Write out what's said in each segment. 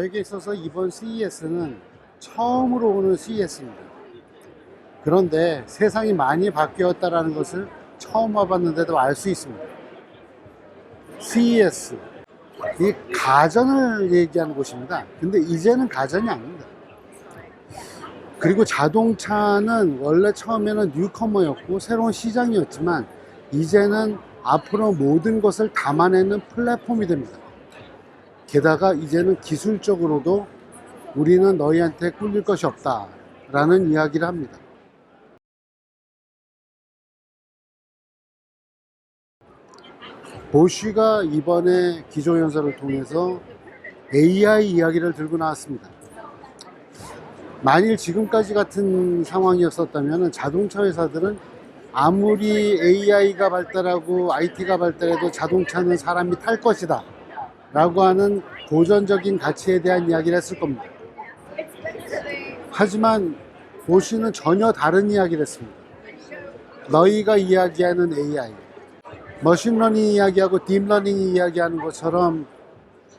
저에게 있어서 이번 CES는 처음으로 오는 CES입니다. 그런데 세상이 많이 바뀌었다는 것을 처음 와봤는데도 알 수 있습니다. CES, 이 가전을 얘기하는 곳입니다. 근데 이제는 가전이 아닙니다. 그리고 자동차는 원래 처음에는 뉴커머였고 새로운 시장이었지만 이제는 앞으로 모든 것을 담아내는 플랫폼이 됩니다. 게다가 이제는 기술적으로도 우리는 너희한테 꿀릴 것이 없다 라는 이야기를 합니다. 보쉬가 이번에 기조연설을 통해서 AI 이야기를 들고 나왔습니다. 만일 지금까지 같은 상황이었었다면 자동차 회사들은 아무리 AI가 발달하고 IT가 발달해도 자동차는 사람이 탈 것이다 라고 하는 고전적인 가치에 대한 이야기를 했을 겁니다. 하지만 보쉬는 전혀 다른 이야기를 했습니다. 너희가 이야기하는 AI, 머신러닝 이야기하고 딥러닝 이야기하는 것처럼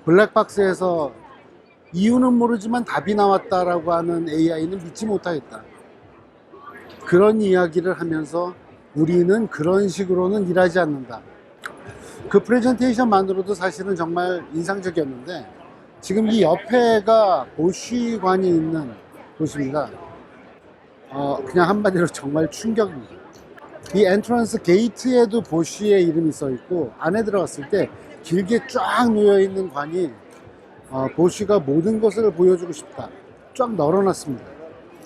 블랙박스에서 이유는 모르지만 답이 나왔다라고 하는 AI는 믿지 못하겠다. 그런 이야기를 하면서 우리는 그런 식으로는 일하지 않는다. 그 프레젠테이션만으로도 사실은 정말 인상적이었는데 지금 이 옆에가 보쉬관이 있는 곳입니다. 그냥 한마디로 정말 충격입니다. 이 엔트런스 게이트에도 보쉬의 이름이 써 있고 안에 들어갔을 때 길게 쫙 놓여 있는 관이 보쉬가 모든 것을 보여주고 싶다. 쫙 널어놨습니다.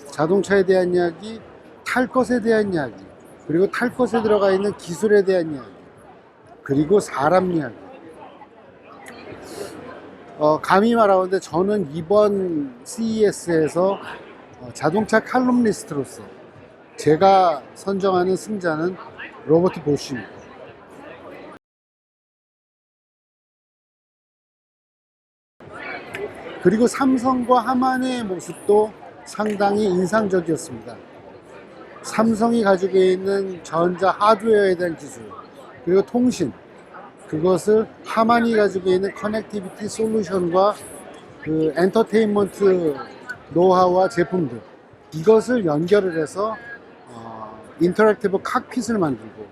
자동차에 대한 이야기, 탈 것에 대한 이야기, 그리고 탈 것에 들어가 있는 기술에 대한 이야기, 그리고 사람 이야기. 감히 말하는데 저는 이번 CES에서 자동차 칼럼니스트로서 제가 선정하는 승자는 로버트 보쉬입니다. 그리고 삼성과 하만의 모습도 상당히 인상적이었습니다. 삼성이 가지고 있는 전자 하드웨어에 대한 기술, 그리고 통신, 그것을 하만이 가지고 있는 커넥티비티 솔루션과 그 엔터테인먼트 노하우와 제품들, 이것을 연결을 해서 인터랙티브 칵핏을 만들고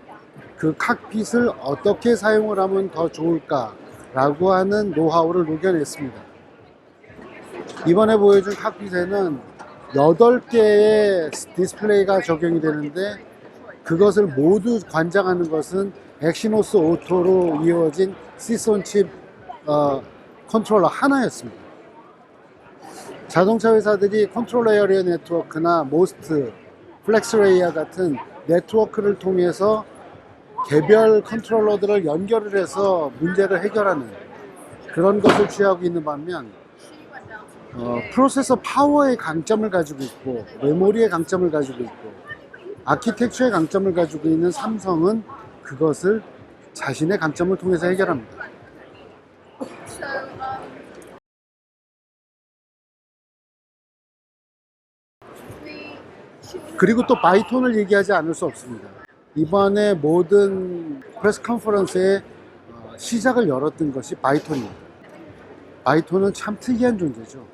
그 칵핏을 어떻게 사용을 하면 더 좋을까 라고 하는 노하우를 녹여냈습니다. 이번에 보여준 칵핏에는 8개의 디스플레이가 적용이 되는데 그것을 모두 관장하는 것은 엑시노스 오토로 이루어진 시스온칩 컨트롤러 하나였습니다. 자동차 회사들이 컨트롤러 에어리어 네트워크나 모스트, 플렉스레이와 같은 네트워크를 통해서 개별 컨트롤러들을 연결을 해서 문제를 해결하는 그런 것을 취하고 있는 반면 프로세서 파워의 강점을 가지고 있고 메모리의 강점을 가지고 있고 아키텍처의 강점을 가지고 있는 삼성은 그것을 자신의 강점을 통해서 해결합니다. 그리고 또 바이톤을 얘기하지 않을 수 없습니다. 이번에 모든 프레스 컨퍼런스의 시작을 열었던 것이 바이톤입니다. 바이톤은 참 특이한 존재죠.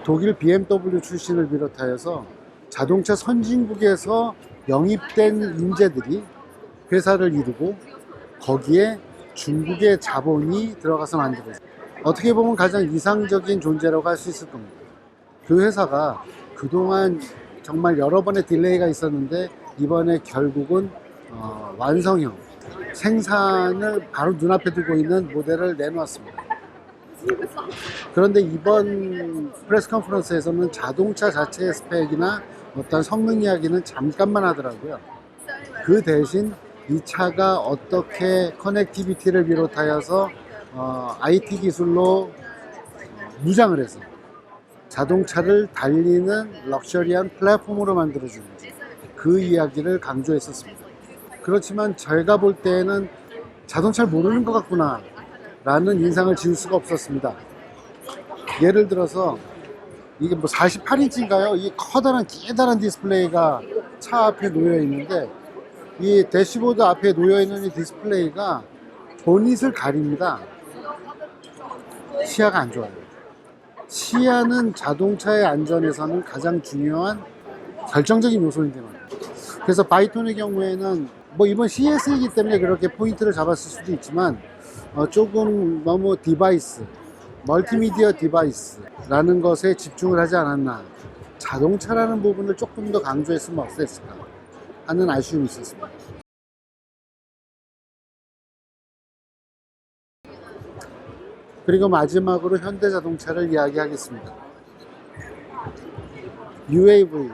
독일 BMW 출신을 비롯하여서 자동차 선진국에서 영입된 인재들이 회사를 이루고 거기에 중국의 자본이 들어가서 만들어요. 어떻게 보면 가장 이상적인 존재라고 할 수 있을 겁니다. 그 회사가 그동안 정말 여러 번의 딜레이가 있었는데 이번에 결국은 완성형 생산을 바로 눈앞에 두고 있는 모델을 내놓았습니다. 그런데 이번 프레스 컨퍼런스에서는 자동차 자체의 스펙이나 어떤 성능 이야기는 잠깐만 하더라고요. 그 대신 이 차가 어떻게 커넥티비티를 비롯하여서 IT 기술로 무장을 해서 자동차를 달리는 럭셔리한 플랫폼으로 만들어주는지 그 이야기를 강조했었습니다. 그렇지만 제가 볼 때는 자동차를 모르는 것 같구나 라는 인상을 지울 수가 없었습니다. 예를 들어서 이게 뭐 48인치인가요? 이 커다란 기다란 디스플레이가 차 앞에 놓여 있는데 이 대시보드 앞에 놓여 있는 이 디스플레이가 보닛을 가립니다. 시야가 안 좋아요. 시야는 자동차의 안전에서는 가장 중요한 결정적인 요소인데 말이에요. 그래서 바이톤의 경우에는 뭐 이번 CES이기 때문에 그렇게 포인트를 잡았을 수도 있지만 조금 너무 디바이스, 멀티미디어 디바이스라는 것에 집중을 하지 않았나, 자동차라는 부분을 조금 더 강조했으면 어땠을까 하는 아쉬움이 있었습니다. 그리고 마지막으로 현대자동차를 이야기하겠습니다. UAV,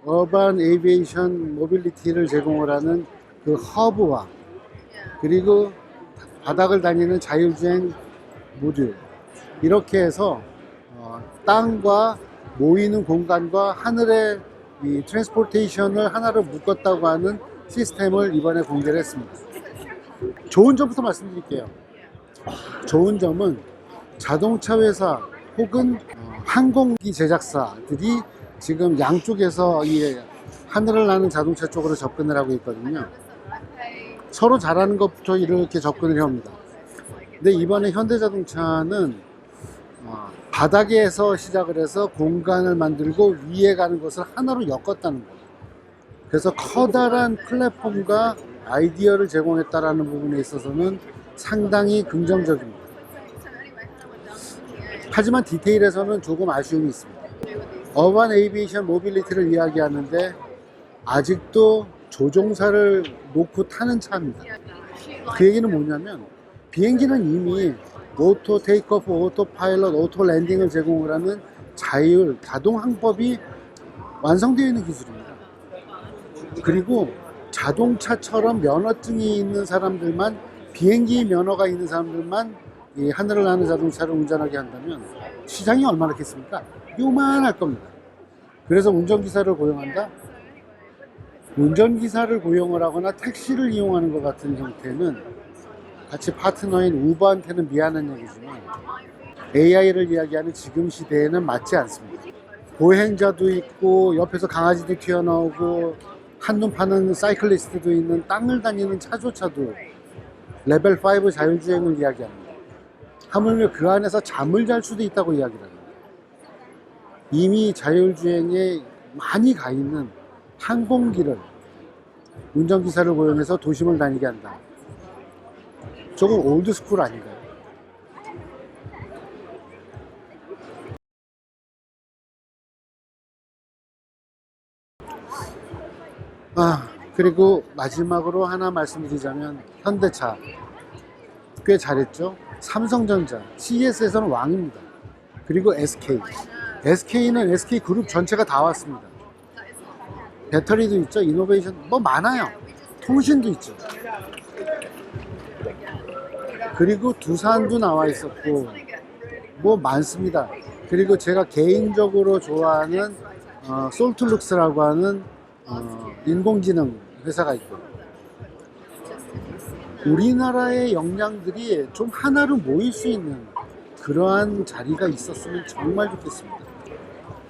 어반 에이비에이션 모빌리티를 제공을 하는 그 허브와 그리고 바닥을 다니는 자율주행 모듈, 이렇게 해서 땅과 모이는 공간과 하늘의 이 트랜스포테이션을 하나로 묶었다고 하는 시스템을 이번에 공개를 했습니다. 좋은 점부터 말씀드릴게요. 좋은 점은 자동차 회사 혹은 항공기 제작사들이 지금 양쪽에서 이 하늘을 나는 자동차 쪽으로 접근을 하고 있거든요. 서로 잘하는 것부터 이렇게 접근을 합니다. 근데 이번에 현대자동차는 바닥에서 시작을 해서 공간을 만들고 위에 가는 것을 하나로 엮었다는 거예요. 그래서 커다란 플랫폼과 아이디어를 제공했다라는 부분에 있어서는 상당히 긍정적입니다. 하지만 디테일에서는 조금 아쉬움이 있습니다. 어반 에이비에이션 모빌리티를 이야기하는데 아직도 조종사를 놓고 타는 차입니다. 그 얘기는 뭐냐면 비행기는 이미 오토 테이크오프, 오토 파일럿, 오토 랜딩을 제공을 하는 자동 항법이 완성되어 있는 기술입니다. 그리고 자동차처럼 면허증이 있는 사람들만, 비행기 면허가 있는 사람들만 이 하늘을 나는 자동차를 운전하게 한다면 시장이 얼마나 겠습니까? 요만할 겁니다. 그래서 운전기사를 고용한다? 운전기사를 고용을 하거나 택시를 이용하는 것 같은 형태는 같이 파트너인 우버한테는 미안한 얘기지만 AI를 이야기하는 지금 시대에는 맞지 않습니다. 보행자도 있고 옆에서 강아지도 튀어나오고 한눈 파는 사이클리스트도 있는 땅을 다니는 차조차도 레벨 5 자율주행을 이야기합니다. 하물며 그 안에서 잠을 잘 수도 있다고 이야기를 합니다. 이미 자율주행에 많이 가 있는 항공기를 운전기사를 고용해서 도심을 다니게 한다. 조금 올드스쿨 아닌가요? 그리고 마지막으로 하나 말씀드리자면 현대차 꽤 잘했죠. 삼성전자 CES에서는 왕입니다. 그리고 SK는 SK그룹 전체가 다 왔습니다. 배터리도 있죠. 이노베이션 뭐 많아요. 통신도 있죠. 그리고 두산도 나와 있었고 뭐 많습니다. 그리고 제가 개인적으로 좋아하는 솔트룩스라고 하는 인공지능 회사가 있고, 우리나라의 역량들이 좀 하나로 모일 수 있는 그러한 자리가 있었으면 정말 좋겠습니다.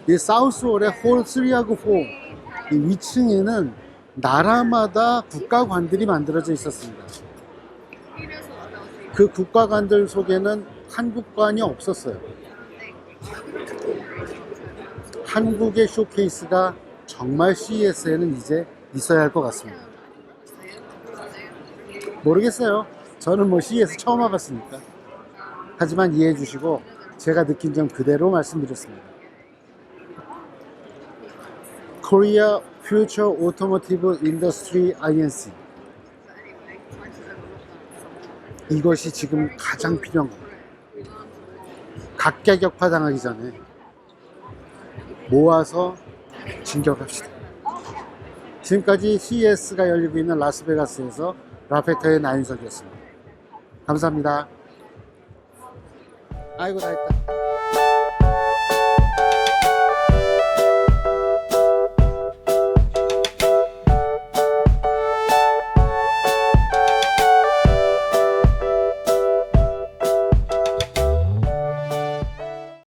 이 사우스홀의 홀 3하고 4 이 위층에는 나라마다 국가관들이 만들어져 있었습니다. 그 국가관들 속에는 한국관이 없었어요. 한국의 쇼케이스가 정말 CES에는 이제 있어야 할 것 같습니다. 모르겠어요. 저는 뭐 CES 처음 와봤으니까. 하지만 이해해 주시고 제가 느낀 점 그대로 말씀드렸습니다. Korea Future Automotive Industry INC, 이것이 지금 가장 필요한 겁니다. 각계격파 당하기 전에 모아서 진격합시다. 지금까지 CES가 열리고 있는 라스베가스에서 라페터의 나윤석이었습니다. 감사합니다. 아이고 다 했다.